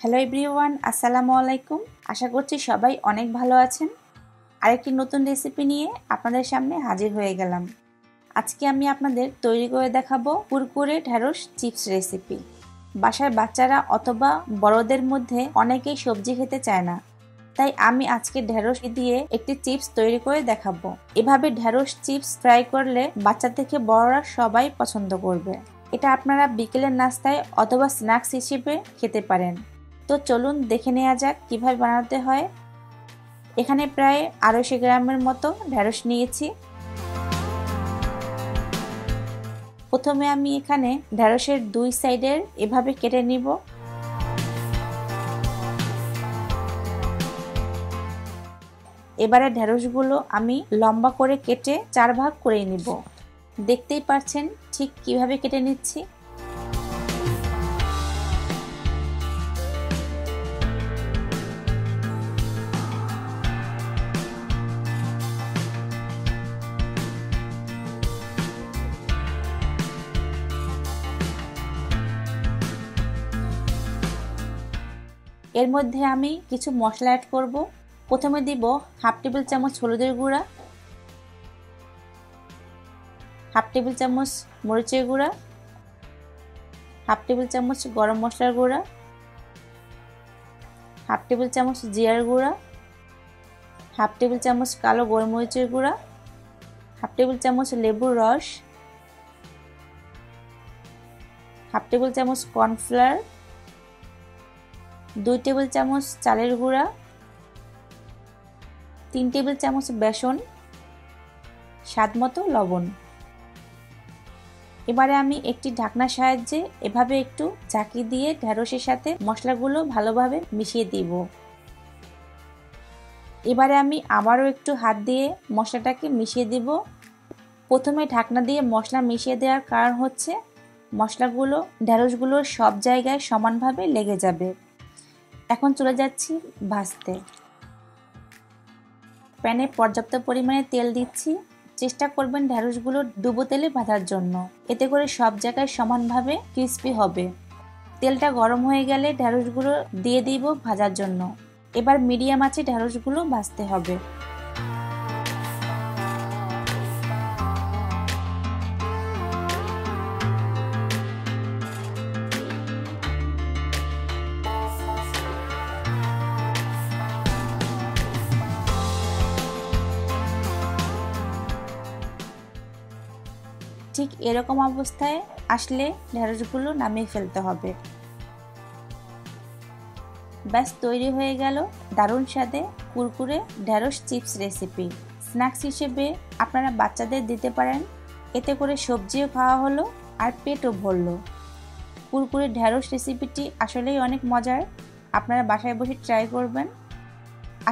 Hello everyone, আসসালামু আলাইকুম। আশা করছি সবাই অনেক ভালো আছেন। আরেকটি নতুন রেসিপি নিয়ে আপনাদের সামনে হাজির হয়ে গেলাম। আজকে আমি আপনাদের তৈরি করে দেখাবো কুরকুরে ঢেঁড়স চিপস রেসিপি। বাসায় বাচ্চারা অথবা বড়দের মধ্যে অনেকেই সবজি খেতে চায় না, তাই আমি আজকে ঢেঁড়স দিয়ে একটি চিপস তৈরি করে দেখাবো। এভাবে ঢেঁড়স চিপস ফ্রাই করলে বাচ্চা থেকে বড়রা সবাই পছন্দ করবে। এটা আপনারা বিকেলের নাস্তায় অথবা স্ন্যাক্স হিসেবে খেতে পারেন। তো চলুন দেখে নেওয়া যাক কিভাবে বানাতে হয়। এখানে প্রায় 250 গ্রামের মতো ঢেঁড়স নিয়েছি। প্রথমে আমি এখানে ঢেঁড়সের দুই সাইডের এভাবে কেটে নিব। এবারে ঢেঁড়সগুলো আমি লম্বা করে কেটে 4 ভাগ করে নিব। দেখতেই পাচ্ছেন ঠিক কিভাবে কেটে নিচ্ছি। এর মধ্যে আমি কিছু মশলা অ্যাড করব। প্রথমে দিব হাফ টেবিল চামচ হলুদের গুঁড়া, হাফ টেবিল চামচ মরিচের গুঁড়া, হাফ টেবিল চামচ গরম মশলার গুঁড়া, হাফ টেবিল চামচ জিরার গুঁড়া, হাফ টেবিল চামচ কালো গোলমরিচের গুঁড়া, হাফ টেবিল চামচ লেবুর রস, হাফ টেবিল চামচ কর্নফ্লাওয়ার, 2 টেবিল চামচ চালের গুঁড়া, 3 টেবিল চামচ বেসন, স্বাদমতো লবণ। এবারে আমি একটি ঢাকনার সাহায্যে এভাবে একটু ঝাঁকি দিয়ে ঢেঁড়সের সাথে মশলাগুলো ভালোভাবে মিশিয়ে দিব। এবারে আমি আবারও একটু হাত দিয়ে মশলাটাকে মিশিয়ে দিব। প্রথমে ঢাকনা দিয়ে মশলা মিশিয়ে দেওয়ার কারণ হচ্ছে মশলাগুলো ঢেঁড়সগুলোর সব জায়গায় সমানভাবে লেগে যাবে। এখন চলে যাচ্ছি ভাজতে। প্যানে পর্যাপ্ত পরিমাণে তেল দিচ্ছি। চেষ্টা করবেন ঢেঁড়সগুলো ডুবো তেলে ভাজার জন্য, এতে করে সব জায়গায় সমানভাবে ক্রিস্পি হবে। তেলটা গরম হয়ে গেলে ঢেঁড়সগুলো দিয়ে দিব ভাজার জন্য। এবার মিডিয়াম আঁচে ঢেঁড়সগুলো ভাজতে হবে। ঠিক এরকম অবস্থায় আসলে ঢেঁড়সগুলো নামিয়ে ফেলতে হবে। ব্যাস তৈরি হয়ে গেল দারুণ স্বাদে কুরকুরে ঢেঁড়স চিপস রেসিপি। স্ন্যাক্স হিসেবে আপনারা বাচ্চাদের দিতে পারেন, এতে করে সবজিও খাওয়া হলো আর পেটও ভরল। কুরকুরে ঢেঁড়স রেসিপিটি আসলেই অনেক মজার, আপনারা বাসায় বসে ট্রাই করবেন।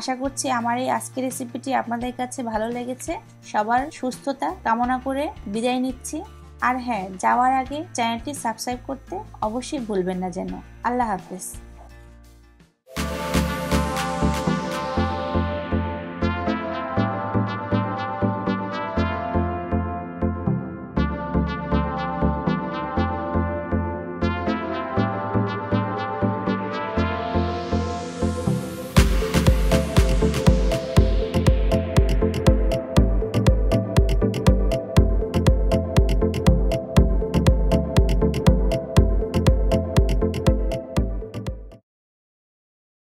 আশা করছি আমার এই আজকের রেসিপিটি আপনাদের কাছে ভালো লেগেছে। সবার সুস্থতা কামনা করে বিদায় নিচ্ছি। আর হ্যাঁ, যাওয়ার আগে চ্যানেলটি সাবস্ক্রাইব করতে অবশ্যই ভুলবেন না যেন। আল্লাহ হাফেজ।